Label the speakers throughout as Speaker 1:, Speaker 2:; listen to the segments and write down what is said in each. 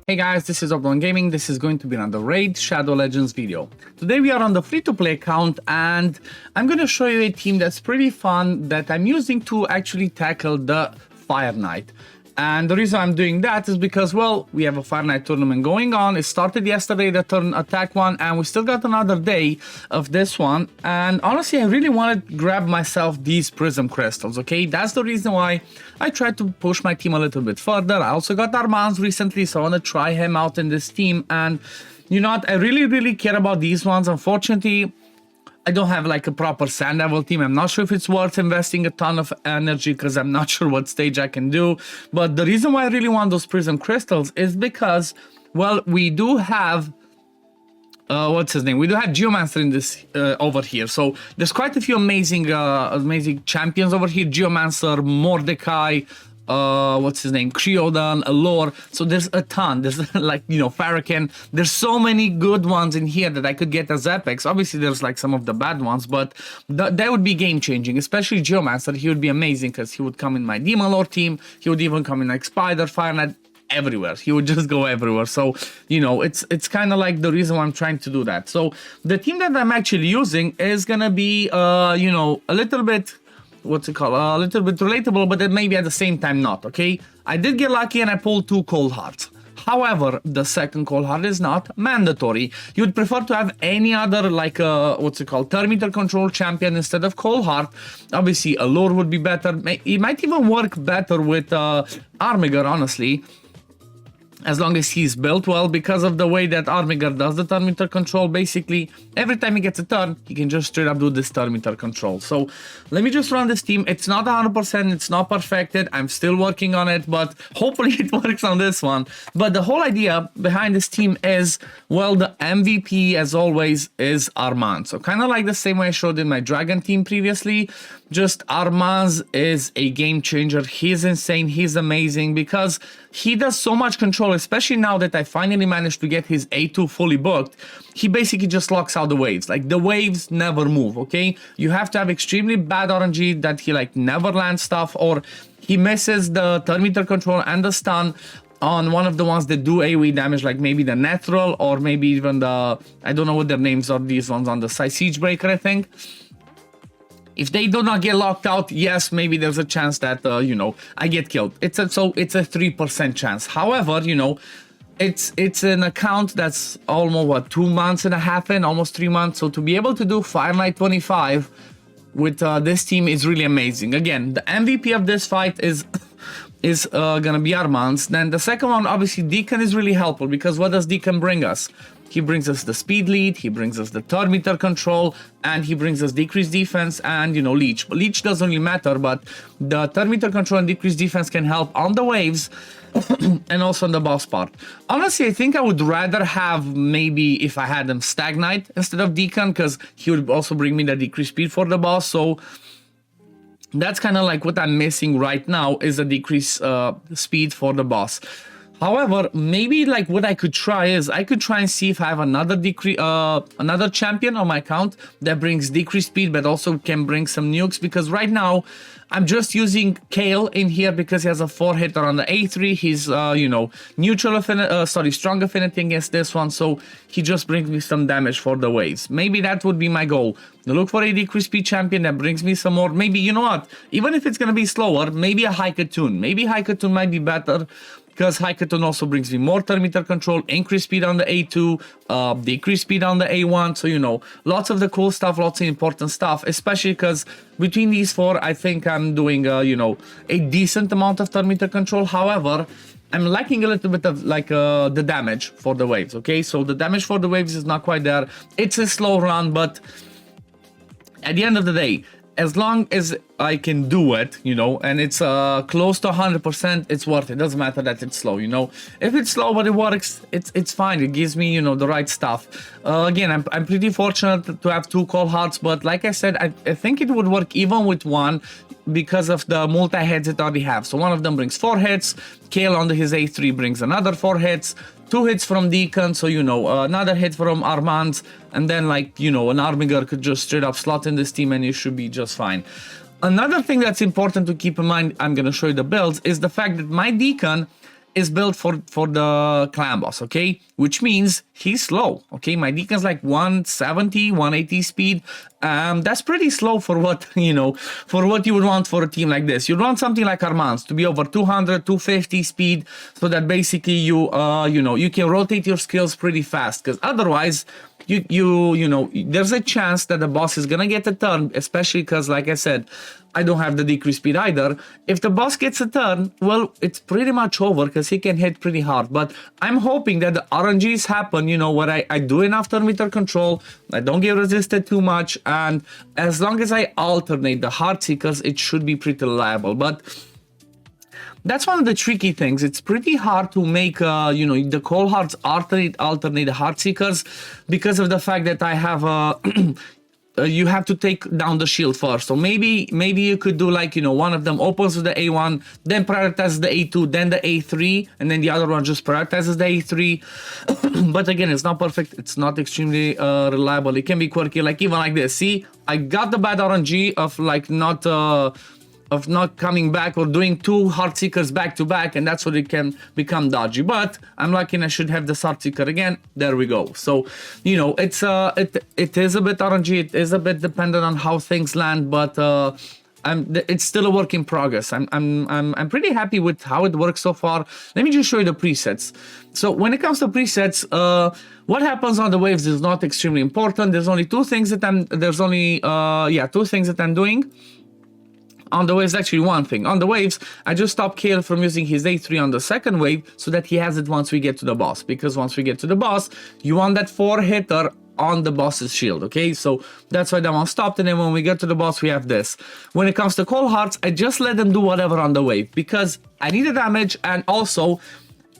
Speaker 1: Hey guys, this is OddOneGaming. This is going to be another Raid Shadow Legends video. Today we are on the free-to-play account and I'm going to show you a team that's pretty fun that I'm using to actually tackle the Fire Knight. And the reason I'm doing that is because, well, we have a Fire Knight tournament going on. It started yesterday, the turn attack one, and we still got another day of this one. And honestly, I really want to grab myself these prism crystals, okay? That's the reason why I tried to push my team a little bit further. I also got Armand's recently, so I want to try him out in this team. And you know what? I really care about these ones. Unfortunately, I don't have like a proper sand level team. I'm not sure if it's worth investing a ton of energy because I'm not sure what stage I can do. But the reason why I really want those prism crystals is because, well, we do have what's his name? We do have Geomancer in this over here. So there's quite a few amazing champions over here. Geomancer, Mordecai, what's his name? Creodan, Allure. So there's a ton. There's like, you know, Farrakhan. There's so many good ones in here that I could get as epics. Obviously, there's like some of the bad ones, but that would be game changing. Especially Geomancer. He would be amazing because he would come in my Demon Lord team. He would even come in like Spider, Fire Knight, everywhere. He would just go everywhere. So, you know, it's kind of like the reason why I'm trying to do that. So the team that I'm actually using is gonna be, you know, a little bit, what's it called, a little bit relatable, but then maybe at the same time not, okay? I did get lucky and I pulled 2 cold hearts. However, the second cold heart is not mandatory. You'd prefer to have any other, like, what's it called, Terminator control champion instead of cold heart. Obviously, Allure would be better. It might even work better with Armiger, honestly, as long as he's built well, because of the way that Armiger does the turn meter control. Basically, every time he gets a turn, he can just straight up do this turn meter control. So let me just run this team. It's not 100%, it's not perfected. I'm still working on it, but hopefully it works on this one. But the whole idea behind this team is, well, the MVP, as always, is Armand. So kind of like the same way I showed in my Dragon team previously, just Armand is a game changer. He's insane, he's amazing, because he does so much control, especially now that I finally managed to get his A2 fully booked. He basically just locks out the waves. Like, the waves never move, okay? You have to have extremely bad RNG that he like never lands stuff, or he misses the turn meter control and the stun on one of the ones that do AoE damage, like maybe the Natural, or maybe even the, I don't know what their names are, these ones on the side, Siege Breaker, I think. If they do not get locked out, yes, maybe there's a chance that, you know, I get killed. It's a 3% chance. However, you know, it's an account that's almost, what, 2.5 months in, almost 3 months. So to be able to do Fire Knight 25 with this team is really amazing. Again, the MVP of this fight is gonna be Armand's. Then the second one, obviously, Deacon is really helpful, because what does Deacon bring us? He brings us the speed lead, he brings us the turn meter control, and he brings us decreased defense and, you know, leech. Leech doesn't really matter, but the turn meter control and decreased defense can help on the waves and also on the boss part. Honestly, I think I would rather have, maybe if I had them, Stagnite instead of Deacon, because he would also bring me the decreased speed for the boss. So that's kind of like what I'm missing right now, is a decreased speed for the boss. However, maybe like what I could try is, I could try and see if I have another champion on my account that brings decreased speed but also can bring some nukes, because right now I'm just using Kale in here because he has a 4-hitter on the A3. He's, you know, neutral affinity, strong affinity against this one, so he just brings me some damage for the waves. Maybe that would be my goal. Look for a decreased speed champion that brings me some more. Maybe, you know what, even if it's gonna be slower, maybe a Haikatun. Maybe Haikatun might be better, because Haikatun also brings me more turn meter control, increased speed on the A2, decreased speed on the A1. So, you know, lots of the cool stuff, lots of important stuff, especially because between these 4, I think I'm doing, you know, a decent amount of turn meter control. However, I'm lacking a little bit of like the damage for the waves, okay? So the damage for the waves is not quite there. It's a slow run, but at the end of the day, as long as I can do it, you know, and it's close to 100%, it's worth it. Doesn't matter that it's slow, you know. If it's slow but it works, it's fine. It gives me, you know, the right stuff. Again, I'm pretty fortunate to have 2 cold hearts, but like I said, I think it would work even with 1, because of the multi-hits it already have. So one of them brings 4 hits, Kale on his A3 brings another 4 hits, 2 hits from Deacon, so, you know, another hit from Armand, and then, like, you know, an Armiger could just straight up slot in this team and you should be just fine. Another thing that's important to keep in mind, I'm going to show you the builds, is the fact that my Deacon is built for the clan boss, okay? Which means he's slow, okay? My Deacon's like 170, 180 speed. That's pretty slow for what, for what you would want for a team like this. You'd want something like Armand's to be over 200, 250 speed, so that basically you can rotate your skills pretty fast, because otherwise, there's a chance that the boss is gonna get a turn, especially because, like I said, I don't have the decreased speed either. If the boss gets a turn, well, it's pretty much over because he can hit pretty hard. But I'm hoping that the RNGs happen, where I do enough turn meter control, I don't get resisted too much, and as long as I alternate the heart seekers, it should be pretty reliable. But that's one of the tricky things. It's pretty hard to make, the cold hearts alternate the heart seekers, because of the fact that I have you have to take down the shield first. So maybe you could do like, one of them opens with the A1, then prioritizes the A2, then the A3, and then the other one just prioritizes the A3. But again, it's not perfect. It's not extremely reliable. It can be quirky, like even like this. See, I got the bad RNG of like not coming back or doing two heart seekers back to back, and that's what it can become dodgy. But I'm lucky and I should have this heart seeker again. There we go. So it's it is a bit RNG, it is a bit dependent on how things land, but it's still a work in progress. I'm pretty happy with how it works so far. Let me just show you the presets. So when it comes to presets, what happens on the waves is not extremely important. There's only two things that I'm doing. On the waves, actually one thing. On the waves, I just stopped Kale from using his A3 on the second wave so that he has it once we get to the boss. Because once we get to the boss, you want that 4-hitter on the boss's shield, okay? So that's why that one stopped, and then when we get to the boss, we have this. When it comes to cold hearts, I just let them do whatever on the wave because I need the damage, and also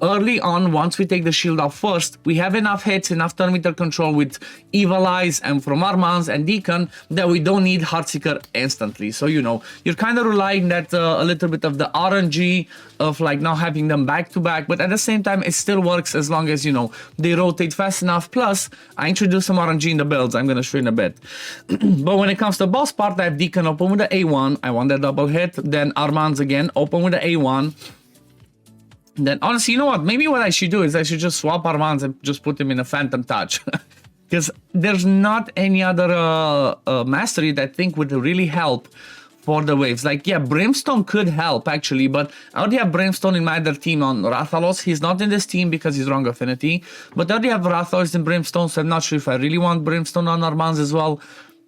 Speaker 1: early on, once we take the shield off first, we have enough hits, enough turn meter control with Evil Eyes and from Armand's and Deacon that we don't need Heartseeker instantly. So, you're kind of relying that a little bit of the RNG of like now having them back to back, but at the same time, it still works as long as, they rotate fast enough. Plus, I introduced some RNG in the builds. I'm going to show you in a bit. But when it comes to the boss part, I have Deacon open with the A1. I want that double hit. Then Armand's again open with the A1. Then honestly, you know what? Maybe what I should do is I should just swap Armand's and just put him in a Phantom Touch. Because there's not any other mastery that I think would really help for the waves. Like, yeah, Brimstone could help actually, but I already have Brimstone in my other team on Rathalos. He's not in this team because he's wrong affinity, but I already have Rathalos and Brimstone, so I'm not sure if I really want Brimstone on Armand's as well.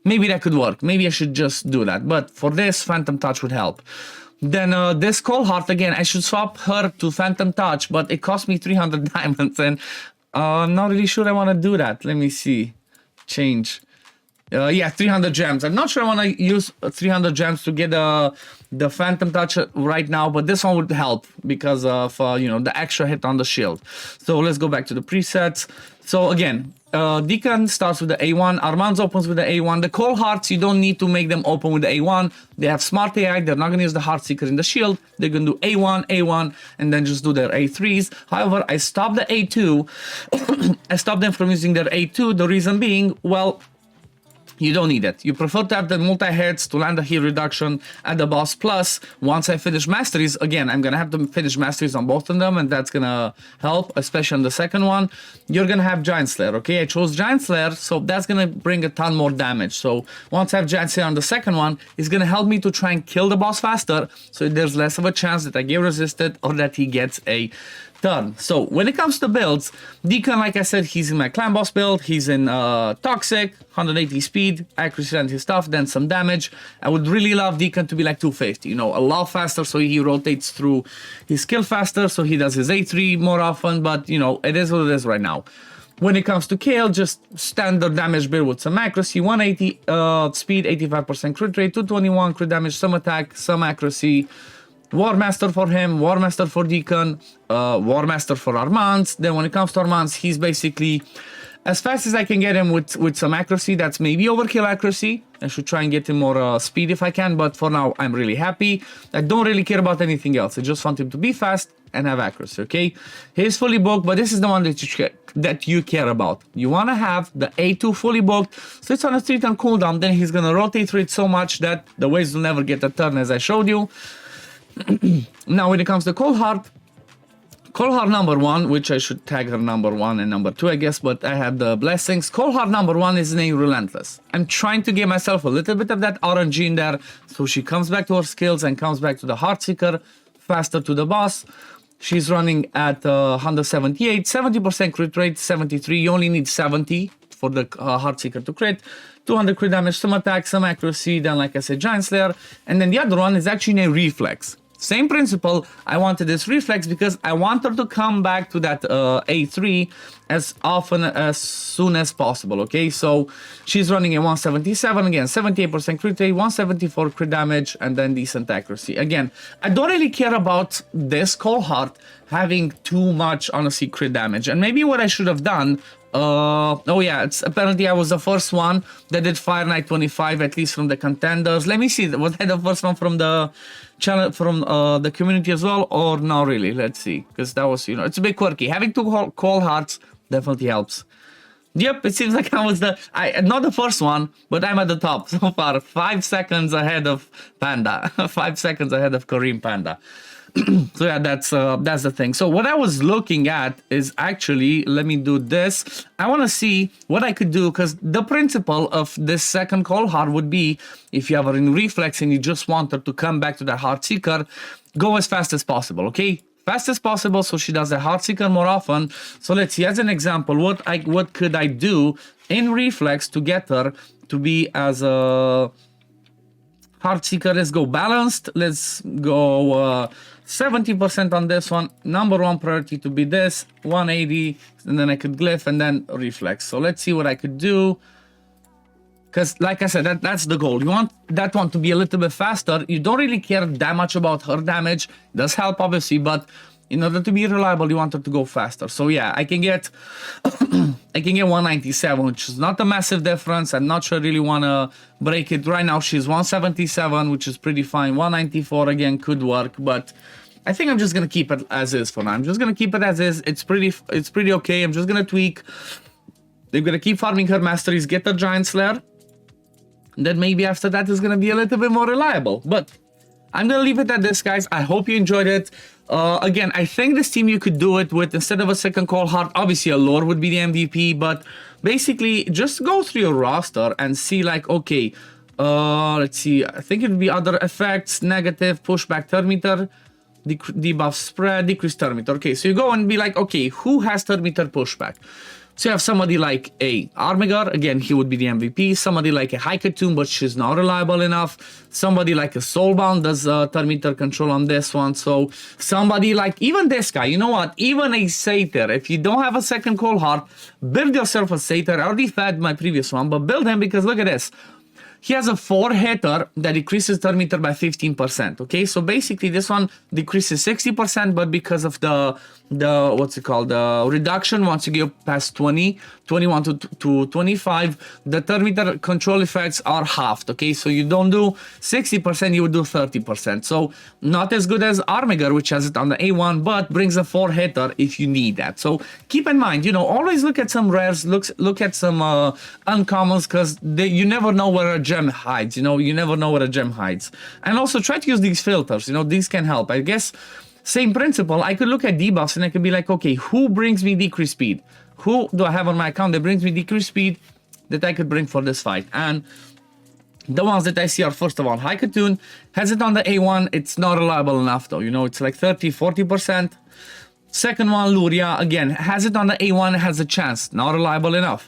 Speaker 1: Maybe that could work. Maybe I should just do that. But for this, Phantom Touch would help. Then this Cold Heart, again, I should swap her to Phantom Touch, but it cost me 300 diamonds, and I'm not really sure I want to do that. Let me see. Change. Yeah, 300 gems. I'm not sure I want to use 300 gems to get the Phantom Touch right now, but this one would help because of, the extra hit on the shield. So let's go back to the presets. So again, Deacon starts with the A1, Armand's opens with the A1. The Cold Hearts, you don't need to make them open with the A1. They have smart AI, they're not going to use the Heartseeker in the shield. They're going to do A1, A1, and then just do their A3s. However, I stopped the A2. I stopped them from using their A2. The reason being, well, you don't need it. You prefer to have the multi-hits to land a heal reduction at the boss. Plus, once I finish masteries, again, I'm going to have to finish masteries on both of them, and that's going to help, especially on the second one. You're going to have Giant Slayer, okay? I chose Giant Slayer, so that's going to bring a ton more damage. So once I have Giant Slayer on the second one, it's going to help me to try and kill the boss faster, so there's less of a chance that I get resisted or that he gets a turn. So when it comes to builds, Deacon, like I said, he's in my clan boss build. He's in Toxic, 180 speed, accuracy and his stuff, then some damage. I would really love Deacon to be like 250, a lot faster, so he rotates through his skill faster, so he does his A3 more often, but it is what it is right now. When it comes to Kale, just standard damage build with some accuracy, 180 speed, 85% crit rate, 221 crit damage, some attack, some accuracy. War Master for him, War Master for Deacon, War Master for Armand's. Then when it comes to Armand's, he's basically as fast as I can get him with some accuracy. That's maybe overkill accuracy. I should try and get him more speed if I can, but for now, I'm really happy. I don't really care about anything else. I just want him to be fast and have accuracy, okay? He's fully booked, but this is the one that you care about. You want to have the A2 fully booked, so it's on a 3-turn cooldown. Then he's going to rotate through it so much that the waves will never get a turn, as I showed you. Now, when it comes to Cold Heart, Cold Heart number 1, which I should tag her number 1 and number 2, I guess, but I have the blessings. Cold Heart number 1 is named Relentless. I'm trying to give myself a little bit of that RNG in there, so she comes back to her skills and comes back to the Heartseeker, faster to the boss. She's running at 178, 70% crit rate, 73. You only need 70 for the Heartseeker to crit. 200 crit damage, some attack, some accuracy, then like I said, Giant Slayer. And then the other one is actually a Reflex. Same principle, I wanted this Reflex because I want her to come back to that A3 as soon as possible, okay? So she's running a 177, again, 78% crit rate, 174 crit damage, and then decent accuracy. Again, I don't really care about this Cold Heart having too much, honestly, crit damage. And maybe what I should have done, oh yeah, it's apparently I was the first one that did Fire Knight 25, at least from the contenders. Let me see, was I the first one from the channel, from the community as well, or not really? Let's see, because that was, you know, it's a bit quirky. Having two Cold Hearts definitely helps. Yep, it seems like I was not the first one, but I'm at the top so far. 5 seconds ahead of Panda. 5 seconds ahead of Kareem Panda. So yeah, that's the thing. So what I was looking at is actually, let me do this. I want to see what I could do, because the principle of this second Cold Heart would be, if you have her in Reflex and you just want her to come back to that Heartseeker, go as fast as possible, okay? Fast as possible, so she does the Heartseeker more often. So let's see, as an example, what could I do in Reflex to get her to be as a Heartseeker? Let's go balanced. Let's go 70% on this one. Number 1 priority to be this 180, and then I could glyph and then Reflex. So let's see what I could do. Because like I said, that's the goal. You want that one to be a little bit faster. You don't really care that much about her damage. It does help, obviously, but in order to be reliable, you want her to go faster. So yeah, I can get I can get 197, which is not a massive difference. I'm not sure I really want to break it. Right now, she's 177, which is pretty fine. 194, again, could work, but I think I'm just going to keep it as is for now. I'm just going to keep it as is. It's pretty okay. I'm just going to tweak. They're going to keep farming her masteries, get the Giant Slayer. Then maybe after that is going to be a little bit more reliable. But I'm going to leave it at this, guys. I hope you enjoyed it. Again, I think this team you could do it with, instead of a second Cold Heart, obviously a Lore would be the MVP, but basically just go through your roster and see like, okay, let's see, I think it would be other effects, negative, pushback, turn meter, debuff spread, decrease turn meter. Okay, so you go and be like, okay, who has turn meter pushback? So you have somebody like a Armiger, again, he would be the MVP. Somebody like a Haikatoon, but she's not reliable enough. Somebody like a Soulbound does turn meter control on this one. So somebody like, even this guy, you know what? Even a Satyr, if you don't have a second Cold Heart, build yourself a Satyr. I already fed my previous one, but build him because look at this. He has a 4-hitter that decreases turn meter by 15%, okay? So basically this one decreases 60%, but because of the what's it called, the reduction, once you get past 21 to 25, the turn meter control effects are halved, okay? So you don't do 60%, you would do 30%. So not as good as Armiger, which has it on the A1, but brings a 4-hitter if you need that. So keep in mind, you know, always look at some rares, look at some uncommons, because you never know where a gem hides, you know, you never know where a gem hides. And also try to use these filters, you know, these can help. I guess same principle, I could look at debuffs and I could be like, okay, who brings me decreased speed? Who do I have on my account that brings me decreased speed that I could bring for this fight? And the ones that I see are, first of all, Haikatoon has it on the A1. It's not reliable enough though, you know, it's like 30-40%. Second one, Luria, again, has it on the A1, has a chance, not reliable enough.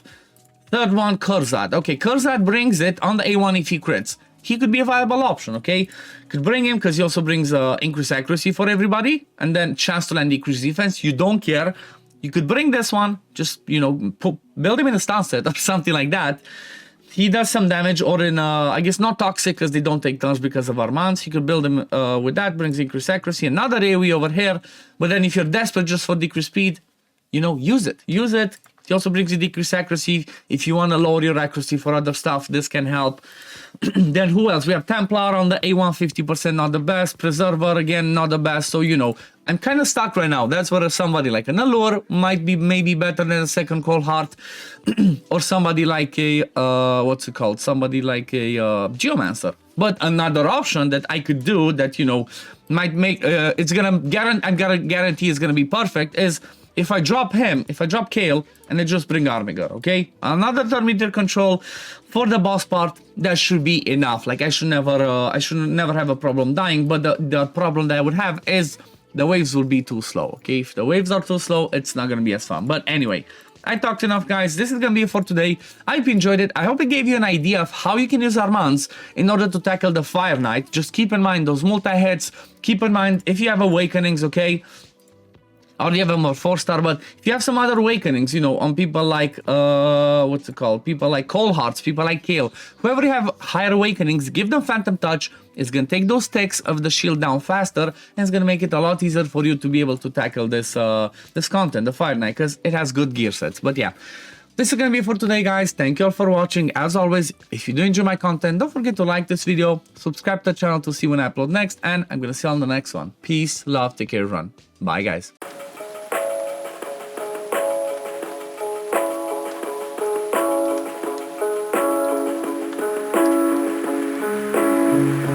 Speaker 1: Third one, Kurzad. Okay, Kurzad brings it on the A1 if he crits. He could be a viable option, okay? Could bring him because he also brings increased accuracy for everybody, and then chance to land decreased defense. You don't care. You could bring this one, just, you know, build him in a stance set or something like that. He does some damage, or in, I guess not toxic because they don't take turns because of Armands. You could build him with that, brings increased accuracy. Another AoE over here, but then if you're desperate just for decreased speed, you know, use it. Use it. He also brings you decreased accuracy. If you want to lower your accuracy for other stuff, this can help. Then who else? We have Templar on the A1, 50%, not the best. Preserver, again, not the best. So, you know, I'm kind of stuck right now. That's where somebody like an Allure might be maybe better than a second Cold Heart. Or somebody like a, what's it called? Somebody like a Geomancer. But another option that I could do that, you know, might make, it's gonna guarantee it's gonna be perfect is if I drop him, if I drop Kale, and I just bring Armiger, okay? Another turn meter control for the boss part, that should be enough. Like I should never have a problem dying, but the problem that I would have is the waves will be too slow, okay? If the waves are too slow, it's not gonna be as fun. But anyway, I talked enough, guys. This is gonna be it for today. I hope you enjoyed it. I hope it gave you an idea of how you can use Armands in order to tackle the Fire Knight. Just keep in mind those multi-hits. Keep in mind if you have Awakenings, okay? Or you have a more 4-star, but if you have some other awakenings, you know, on people like, what's it called? People like Cold Hearts, people like Kale, whoever you have higher awakenings, give them Phantom Touch. It's going to take those ticks of the shield down faster, and it's going to make it a lot easier for you to be able to tackle this, this content, the Fire Knight, because it has good gear sets. But yeah, this is going to be it for today, guys. Thank you all for watching. As always, if you do enjoy my content, don't forget to like this video, subscribe to the channel to see when I upload next, and I'm going to see you on the next one. Peace, love, take care, run. Bye, guys.